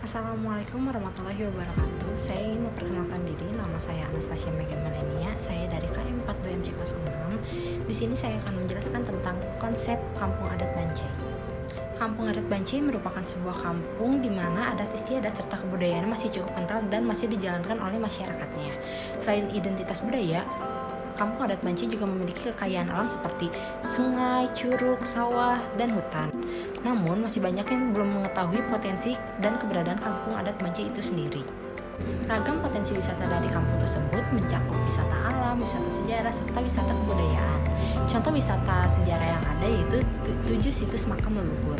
Assalamualaikum warahmatullahi wabarakatuh. Saya ingin memperkenalkan diri. Nama saya Anastasia Mega Melania. Saya dari KM 42 MCK 06. Di sini saya akan menjelaskan tentang konsep Kampung Adat Bancai. Kampung Adat Bancai merupakan sebuah kampung di mana adat istiadat serta kebudayaan masih cukup kental dan masih dijalankan oleh masyarakatnya. Selain identitas budaya, Kampung Adat Bancai juga memiliki kekayaan alam seperti sungai, curug, sawah, dan hutan. Namun, masih banyak yang belum mengetahui potensi dan keberadaan Kampung Adat Bancai itu sendiri. Ragam potensi wisata dari kampung tersebut mencakup wisata alam, wisata sejarah, serta wisata kebudayaan. Contoh wisata sejarah yang ada yaitu 7 situs makam leluhur.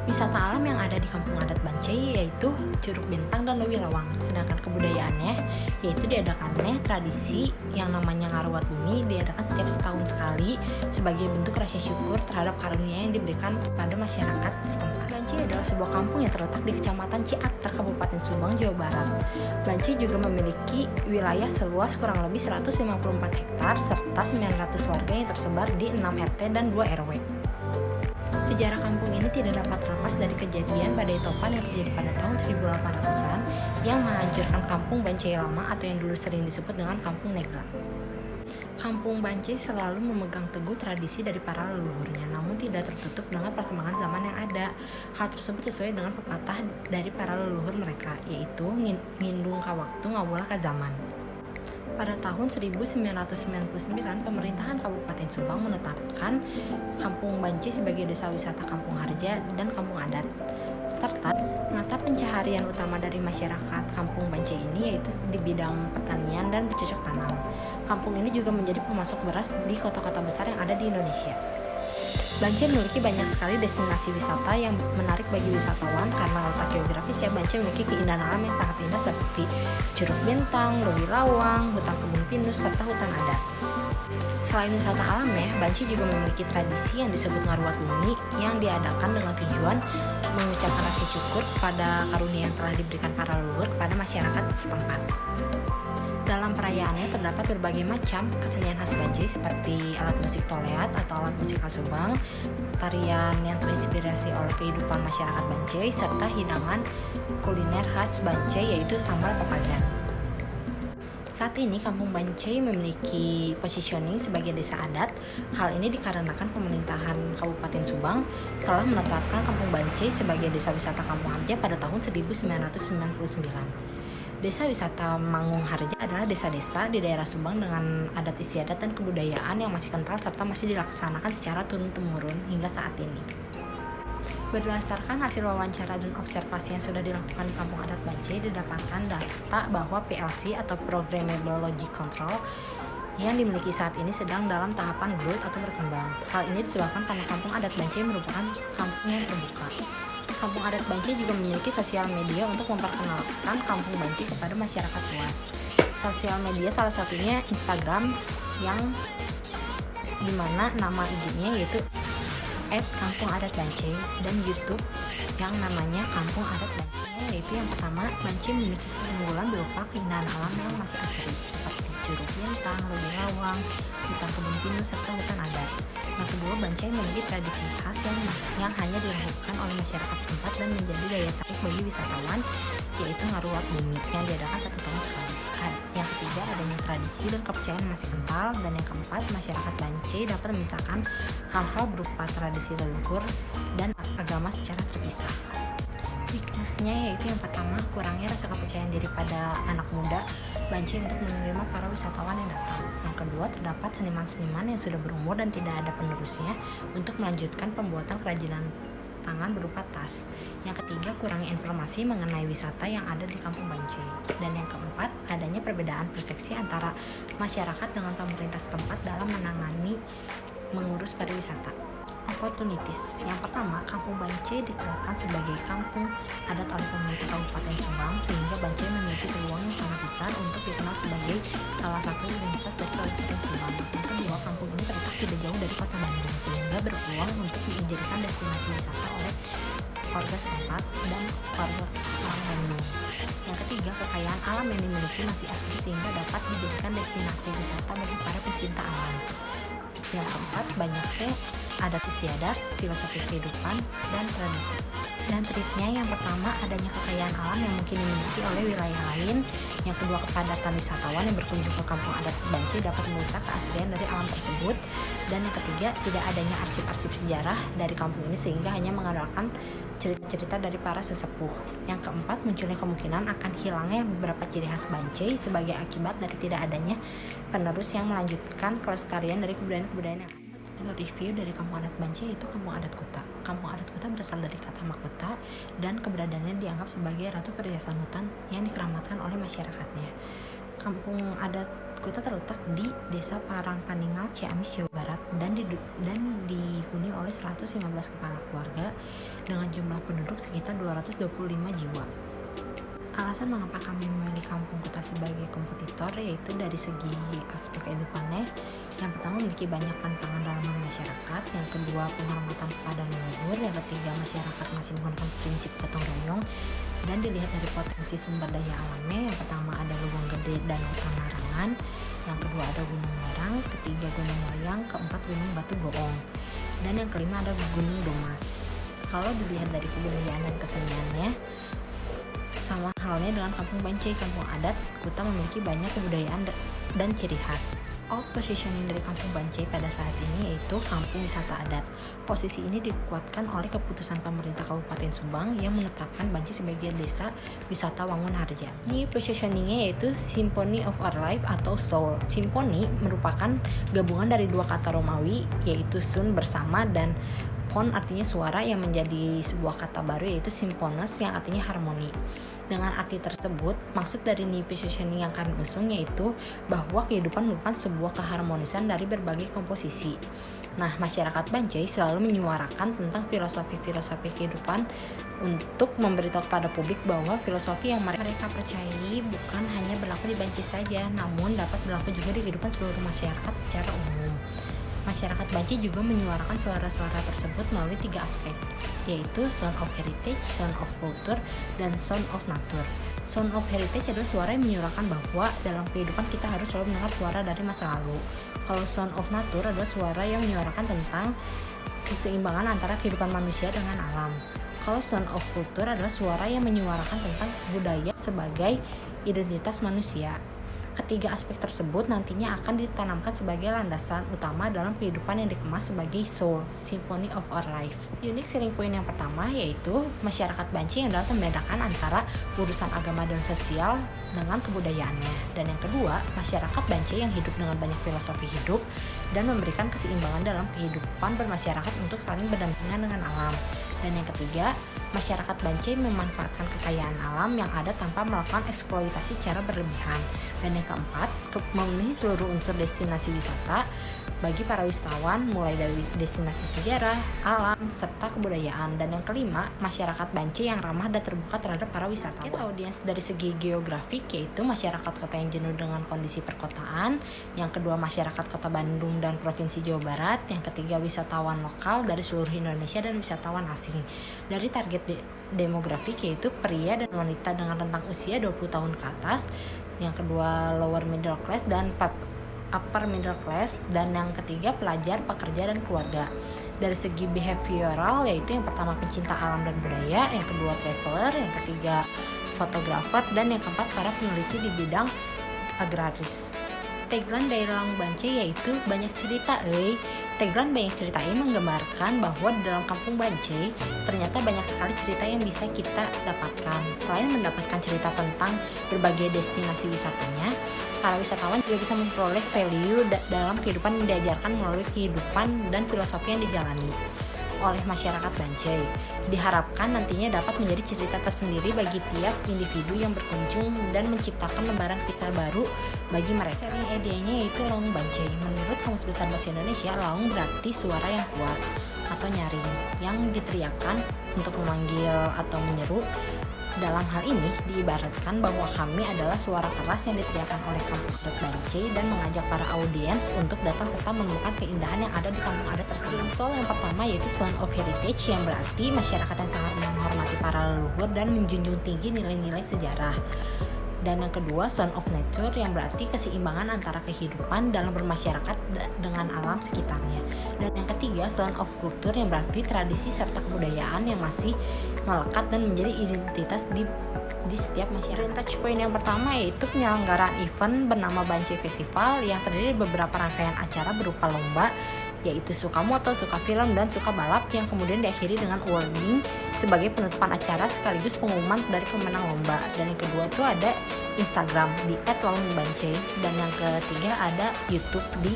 Wisata alam yang ada di Kampung Adat Bancai yaitu Curug Bintang dan Lewi Lawang. Sedangkan kebudayaannya yaitu diadakannya tradisi yang namanya Ngaruwat Bumi, diadakan setiap setahun sekali sebagai bentuk rasa syukur terhadap karunia yang diberikan kepada masyarakat setempat. Bancai adalah sebuah kampung yang terletak di Kecamatan Ciater, Kabupaten Subang, Jawa Barat. Bancai juga memiliki wilayah seluas kurang lebih 154 hektar serta 900 warga yang tersebar di 6 RT dan 2 RW. Sejarah kampung ini tidak dapat terlepas dari kejadian badai topan yang terjadi pada tahun 1800-an yang menghancurkan kampung Bancai Lama atau yang dulu sering disebut dengan Kampung Negla. Kampung Bancai selalu memegang teguh tradisi dari para leluhurnya, namun tidak tertutup dengan perkembangan zaman yang ada. Hal tersebut sesuai dengan pepatah dari para leluhur mereka, yaitu ngindung ka waktu ngawulah ka zaman. Pada tahun 1999, pemerintahan Kabupaten Subang menetapkan Kampung Bancai sebagai desa wisata kampung harja dan kampung adat. Serta mata pencaharian utama dari masyarakat Kampung Bancai ini yaitu di bidang pertanian dan bercocok tanam. Kampung ini juga menjadi pemasok beras di kota-kota besar yang ada di Indonesia. Bancai memiliki banyak sekali destinasi wisata yang menarik bagi wisatawan karena letak geografisnya. Bancai memiliki keindahan alam yang sangat indah seperti Curug Bintang, Lewi Lawang, hutan kebun pinus, serta hutan adat. Selain wisata alamnya, Bancai juga memiliki tradisi yang disebut Ngaruwat Bumi yang diadakan dengan tujuan mengucapkan rasa syukur kepada karunia yang telah diberikan para leluhur kepada masyarakat setempat. Dalam perayaannya terdapat berbagai macam kesenian khas Bancai seperti alat musik toleat atau alat musik khas Subang, tarian yang terinspirasi oleh kehidupan masyarakat Bancai, serta hidangan kuliner khas Bancai yaitu sambal papagan. Saat ini Kampung Bancai memiliki positioning sebagai desa adat. Hal ini dikarenakan pemerintahan Kabupaten Subang telah menetapkan Kampung Bancai sebagai desa wisata kampung harja pada tahun 1999. Desa wisata Mangung Harja adalah desa-desa di daerah Subang dengan adat istiadat dan kebudayaan yang masih kental serta masih dilaksanakan secara turun-temurun hingga saat ini. Berdasarkan hasil wawancara dan observasi yang sudah dilakukan di Kampung Adat Bancai, didapatkan data bahwa PLC atau Programmable Logic Control yang dimiliki saat ini sedang dalam tahapan growth atau berkembang. Hal ini disebabkan karena Kampung Adat Bancai merupakan kampung yang terbuka. Kampung Adat Bancai juga memiliki sosial media untuk memperkenalkan Kampung Bancai kepada masyarakat luas. Sosial media salah satunya Instagram yang dimana nama IG-nya yaitu @kampungadatbancai dan YouTube yang namanya Kampung Adat Bancai, yaitu yang pertama, Bancai memiliki keunggulan berupa keindahan alam yang masih asri seperti Curug Bintang, Lewi Lawang, hutan kebun pinus, serta hutan adat. Yang kedua, Bancai memiliki tradisi khas yang hanya dilakukan oleh masyarakat setempat dan menjadi daya tarik bagi wisatawan, yaitu Ngaruwat Bumi yang diadakan 1 tahun sekali. Yang ketiga, adanya tradisi dan kepercayaan yang masih kental. Dan yang keempat, masyarakat Bancai dapat memisahkan hal-hal berupa tradisi leluhur dan agama secara terpisah. Weakness-nya yaitu yang pertama, kurangnya rasa kepercayaan diri pada anak muda Bancai untuk menerima para wisatawan yang datang. Yang kedua, terdapat seniman-seniman yang sudah berumur dan tidak ada penerusnya untuk melanjutkan pembuatan kerajinan tangan berupa tas. Yang ketiga, kurangnya informasi mengenai wisata yang ada di Kampung Bancai. Dan yang keempat, adanya perbedaan persepsi antara masyarakat dengan pemerintah setempat dalam menangani mengurus pariwisata. Opportunities. Yang pertama, Kampung Bancai ditetapkan sebagai kampung adat oleh pemerintah Kabupaten Subang sehingga Bancai memiliki peluang yang sangat besar untuk dikenal sebagai salah satu identitas dari Kabupaten Subang. Yang kedua, kampung ini terletak tidak jauh dari kota Bandung sehingga berpeluang untuk dijadikan destinasi wisata oleh warga setempat dan warga orang Bandung. Yang ketiga, kekayaan alam yang dimiliki masih asli sehingga dapat dijadikan destinasi wisata bagi para pecinta alam. Yang keempat, banyaknya adat istiadat, filosofi kehidupan, dan tradisi. Dan tripnya yang pertama, adanya kekayaan alam yang mungkin dimiliki oleh wilayah lain. Yang kedua, kepadatan wisatawan yang berkunjung ke kampung adat Bancai dapat merusak keaslian dari alam tersebut. Dan yang ketiga, tidak adanya arsip-arsip sejarah dari kampung ini sehingga hanya mengandalkan cerita-cerita dari para sesepuh. Yang keempat, munculnya kemungkinan akan hilangnya beberapa ciri khas Bancai sebagai akibat dari tidak adanya penerus yang melanjutkan kelestarian dari kebudayaan-kebudayaan yang ada. Review dari kampung adat Bancai itu kampung adat Kuta. Kampung adat Kuta berasal dari kata Makota dan keberadaannya dianggap sebagai ratu perhiasan hutan yang dikeramatkan oleh masyarakatnya. Kampung adat Kuta terletak di Desa Parangpaningal, Ciamis, Jawa Barat dan dihuni oleh 115 kepala keluarga dengan jumlah penduduk sekitar 225 jiwa. Alasan mengapa kami memilih kampung Kuta sebagai kompetitor yaitu dari segi aspek kehidupannya. Yang pertama, memiliki banyak pantangan dalam masyarakat. Yang kedua, penghormatan kepada leluhur. Yang ketiga, masyarakat masih menggunakan prinsip gotong royong. Dan dilihat dari potensi sumber daya alamnya, yang pertama ada Lubang Gede dan Hutan Larangan. Yang kedua ada Gunung Lerang. Ketiga Gunung Layang. Keempat Gunung Batu Goong. Dan yang kelima ada Gunung Domas. Kalau dilihat dari kebudayaan dan keseniannya, sama halnya dengan kampung Bancai, kampung adat Kuta memiliki banyak kebudayaan dan ciri khas. Positioning dari kampung Bancai pada saat ini yaitu kampung wisata adat. Posisi ini dikuatkan oleh keputusan pemerintah Kabupaten Subang yang menetapkan Bancai sebagai desa wisata Wangun Harja. Ini positioningnya yaitu Symphony of Our Life atau Soul. Symphony merupakan gabungan dari dua kata Romawi yaitu sun bersama dan phon artinya suara yang menjadi sebuah kata baru yaitu symphonous yang artinya harmoni. Dengan arti tersebut, maksud dari new positioning yang kami usung yaitu bahwa kehidupan merupakan sebuah keharmonisan dari berbagai komposisi. Nah, masyarakat Bancai selalu menyuarakan tentang filosofi-filosofi kehidupan untuk memberitahu kepada publik bahwa filosofi yang mereka percayai bukan hanya berlaku di Bancai saja, namun dapat berlaku juga di kehidupan seluruh masyarakat secara umum. Masyarakat Bancai juga menyuarakan suara-suara tersebut melalui 3 aspek, yaitu Sound of Heritage, Sound of Culture, dan Sound of Nature. Sound of Heritage adalah suara yang menyuarakan bahwa dalam kehidupan kita harus selalu mendengar suara dari masa lalu. Kalau Sound of Nature adalah suara yang menyuarakan tentang keseimbangan antara kehidupan manusia dengan alam. Kalau Sound of Culture adalah suara yang menyuarakan tentang budaya sebagai identitas manusia. Ketiga aspek tersebut nantinya akan ditanamkan sebagai landasan utama dalam kehidupan yang dikemas sebagai Soul, Symphony of Our Life. Unique selling point yang pertama yaitu masyarakat Bancai yang dapat membedakan antara urusan agama dan sosial dengan kebudayaannya. Dan yang kedua, masyarakat Bancai yang hidup dengan banyak filosofi hidup dan memberikan keseimbangan dalam kehidupan bermasyarakat untuk saling berdampingan dengan alam. Dan yang ketiga, masyarakat Bancai memanfaatkan kekayaan alam yang ada tanpa melakukan eksploitasi secara berlebihan. Dan yang keempat, memenuhi seluruh unsur destinasi wisata bagi para wisatawan mulai dari destinasi sejarah, alam, serta kebudayaan. Dan yang kelima, masyarakat Bancai yang ramah dan terbuka terhadap para wisatawan. Audiens dari segi geografik yaitu masyarakat kota yang jenuh dengan kondisi perkotaan, yang kedua masyarakat kota Bandung dan Provinsi Jawa Barat, yang ketiga wisatawan lokal dari seluruh Indonesia dan wisatawan asing. Dari target demografik yaitu pria dan wanita dengan rentang usia 20 tahun ke atas, yang kedua lower middle class dan upper middle class, dan yang ketiga pelajar, pekerja, dan keluarga. Dari segi behavioral yaitu yang pertama pencinta alam dan budaya, yang kedua traveler, yang ketiga fotografer, dan yang keempat para peneliti di bidang agraris. Tagline dari Laung Bancai yaitu banyak cerita Tagline banyak cerita ini menggambarkan bahwa di dalam kampung Bancai ternyata banyak sekali cerita yang bisa kita dapatkan. Selain mendapatkan cerita tentang berbagai destinasi wisatanya, para wisatawan juga bisa memperoleh value dalam kehidupan yang diajarkan melalui kehidupan dan filosofi yang dijalani oleh masyarakat Bancai. Diharapkan nantinya dapat menjadi cerita tersendiri bagi tiap individu yang berkunjung dan menciptakan lembaran kisah baru bagi mereka. Selling idenya yaitu Laung Bancai. Menurut Kamus Besar Bahasa Indonesia, laung berarti suara yang kuat atau nyaring yang diteriakkan untuk memanggil atau menyeru. Dalam hal ini diibaratkan bahwa kami adalah suara keras yang diteriakkan oleh kampung adat Bancai dan mengajak para audiens untuk datang serta menemukan keindahan yang ada di kampung adat tersebut. Soul yang pertama yaitu Sound of Heritage yang berarti masyarakat yang sangat menghormati para leluhur dan menjunjung tinggi nilai-nilai sejarah. Dan yang kedua, sound of nature, yang berarti keseimbangan antara kehidupan dalam bermasyarakat dengan alam sekitarnya. Dan yang ketiga, sound of culture, yang berarti tradisi serta kebudayaan yang masih melekat dan menjadi identitas di setiap masyarakat. Touch point yang pertama yaitu penyelenggaraan event bernama Banjai Festival yang terdiri dari beberapa rangkaian acara berupa lomba, yaitu suka moto, suka film, dan suka balap, yang kemudian diakhiri dengan awarding sebagai penutupan acara sekaligus pengumuman dari pemenang lomba. Dan yang kedua itu ada Instagram di @laungbanjai, dan yang ketiga ada YouTube di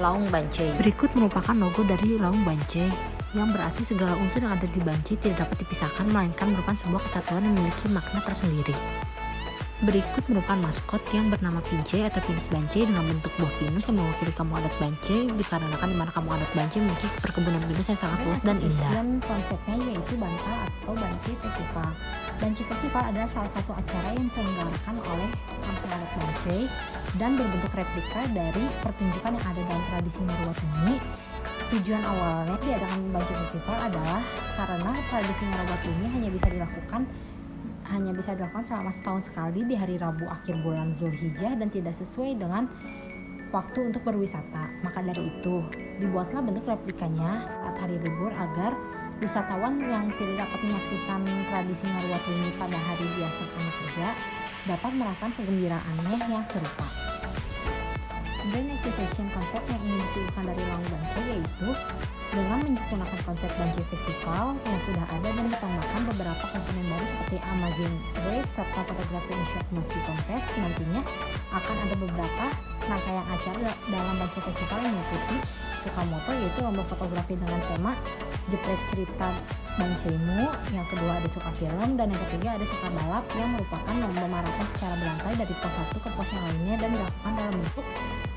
Laung Banjai. Berikut merupakan logo dari Laung Banjai, yang berarti segala unsur yang ada di Banjai tidak dapat dipisahkan, melainkan merupakan sebuah kesatuan yang memiliki makna tersendiri. Berikut merupakan maskot yang bernama Pinjai atau Pinus Banjai dengan bentuk buah pinus yang mewakili kampung adat Banjai, dikarenakan di mana kampung adat Banjai memiliki perkebunan pinus yang sangat luas dan indah. Dan konsepnya yaitu Bantal atau Banjai Festival. Banjai Festival adalah salah satu acara yang diselenggarakan oleh kampung adat Banjai dan berbentuk replika dari pertunjukan yang ada dalam tradisi Marwatuni. Tujuan awalnya diadakan Banjai Festival adalah karena tradisi Marwatuni hanya bisa dilakukan selama setahun sekali di hari Rabu akhir bulan Zulhijjah dan tidak sesuai dengan waktu untuk berwisata. Maka dari itu, dibuatlah bentuk replikanya saat hari libur agar wisatawan yang tidak dapat menyaksikan tradisi Marwatuni pada hari biasa karena kerja dapat merasakan kegembiraannya yang serupa. Brand activation konsep yang ingin disuguhkan dari Laung Banjai yaitu dengan menggunakan konsep Banjai Festival yang sudah ada dan ditambahkan beberapa komponen baru seperti Amazing Race serta fotografi and short movie contest. Nantinya akan ada beberapa rangkaian acara dalam Banjai Festival yang mengikuti Sukamoto, yaitu lomba fotografi dengan tema Jepret Cerita Banjaimu, yang kedua ada suka film, dan yang ketiga ada suka balap yang merupakan lomba maraton secara berantai dari pos 1 ke pos yang lainnya dan dilakukan dalam bentuk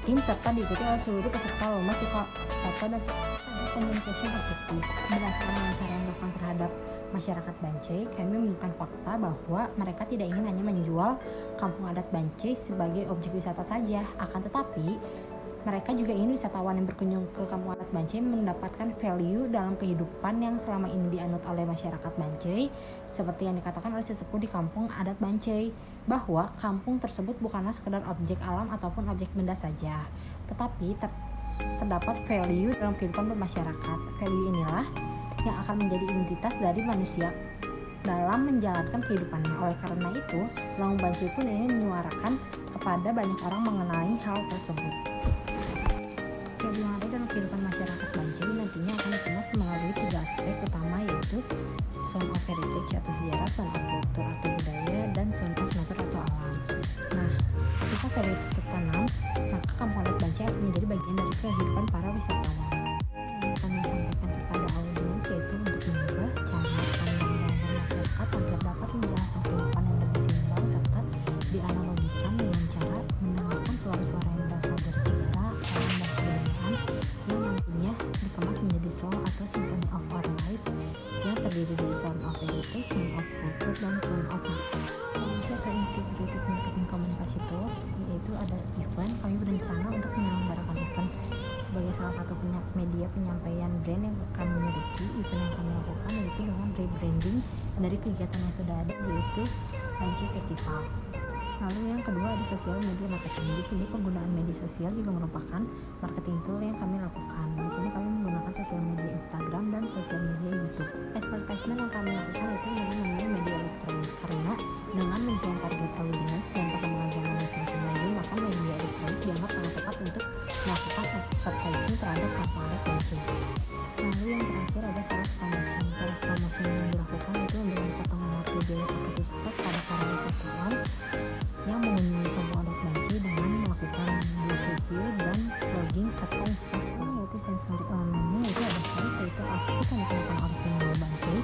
tim serta diikuti oleh seluruh peserta lomba suka foto dan communication objektif. Berdasarkan wawancara yang dilakukan terhadap masyarakat Banjai, kami menemukan fakta bahwa mereka tidak ingin hanya menjual kampung adat Banjai sebagai objek wisata saja, akan tetapi mereka juga ingin wisatawan yang berkunjung ke kampung adat Banjai mendapatkan value dalam kehidupan yang selama ini dianut oleh masyarakat Banjai, seperti yang dikatakan oleh sesepuh di kampung adat Banjai, bahwa kampung tersebut bukanlah sekedar objek alam ataupun objek benda saja, tetapi terdapat value dalam kehidupan bermasyarakat. Value inilah yang akan menjadi identitas dari manusia dalam menjalankan kehidupannya. Oleh karena itu, Laung Banjai pun ingin menyuarakan kepada banyak orang mengenai hal tersebut. Value yang ada dalam kehidupan masyarakat Banjai nantinya akan dikemas melalui 3 aspek utama, yaitu sound of heritage atau sejarah, sound of culture atau budaya, dan sound of nature atau alam. Nah, ketika value itu tertanam, maka kampung adat Banjai akan menjadi bagian dari kehidupan para wisatawan. Yang kami sampaikan kepada audiens yaitu untuk mengubah cara pandang masyarakat agar dapat menjalankan kehidupan yang lebih seimbang serta dianalogikan dengan cara mendengarkan suara-suara yang berasal dari sejarah, alam, dan kebudayaan yang nantinya dikemas menjadi song atau symphony of our life yang terdiri dari sound of heritage, sound of culture, dan sound of nature. Indonesia Integrated Marketing Komunikasi Tools, yaitu ada event. Kami berencana untuk menyelenggarakan event sebagai salah satu media penyampaian brand yang kami miliki. Event yang kami lakukan yaitu dengan rebranding dari kegiatan yang sudah ada, yaitu Banjai Festival. Lalu yang kedua ada sosial media marketing. Di sini penggunaan media sosial juga merupakan marketing tool yang kami lakukan. Di sini kami menggunakan sosial media Instagram dan sosial media YouTube. Advertisement yang kami lakukan itu melalui media elektronik, karena dengan menjadi target audience dan perkembangan zaman yang semakin maju, maka media elektronik dianggap sangat tepat untuk melakukan advertising terhadap kampung adat Banjai. Lalu yang terakhir ada sales promotion. Sales promotion yang dilakukan itu memberikan potongan harga biaya paket diskon pada para wisatawan yang mengunjungi kampung adat Banjai dengan melakukan review dan blogging serta info, yaitu sensory elemennya yaitu ada site, yaitu aktif yang ditemukan oleh pengelola Banjai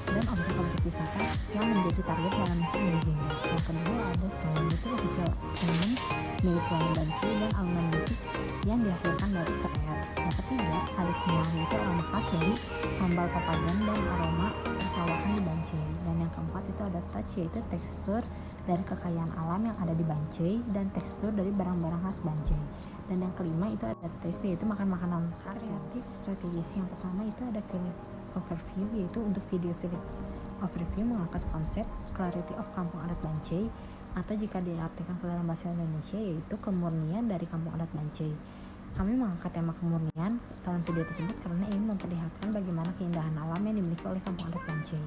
dan objek-objek wisata yang menjadi target dalam misi Amazing Race. Yang kedua ada sound, yaitu official element milik Laung Banjai dan alunan musik yang dihasilkan dari KPR. Yang ketiga ada smell, yaitu aroma khas dari sambal papagan dan aroma persawahan di Banjai. Dan yang keempat itu ada touch, yaitu tekstur dari kekayaan alam yang ada di Banjai dan tekstur dari barang-barang khas Banjai. Dan yang kelima itu ada taste, yaitu makan makanan khas. Kreatif strategis yang pertama itu ada village overview, yaitu untuk video village overview mengangkat konsep clarity of kampung adat Banjai atau jika diartikan ke dalam bahasa Indonesia yaitu kemurnian dari kampung adat Bancai. Kami mengangkat tema kemurnian dalam video tersebut karena ingin memperlihatkan bagaimana keindahan alam yang dimiliki oleh kampung adat Bancai.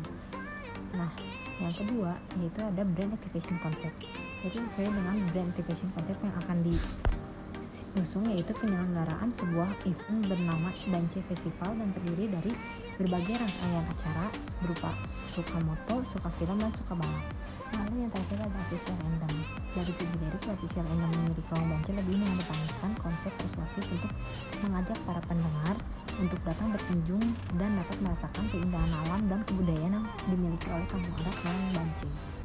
Nah, yang kedua yaitu ada brand activation concept, yaitu sesuai dengan brand activation concept yang akan diusung, yaitu penyelenggaraan sebuah event bernama Bancai Festival dan terdiri dari berbagai rangkaian acara berupa suka moto, suka film, dan suka balap. Lalu yang terakhir ada official random. Dari segi lirik, official random mengirik Lawang Bancai lebih mengedepankan konsep persuasif untuk mengajak para pendengar untuk datang berkunjung dan dapat merasakan keindahan alam dan kebudayaan yang dimiliki oleh kampung adat Lawang Bancai.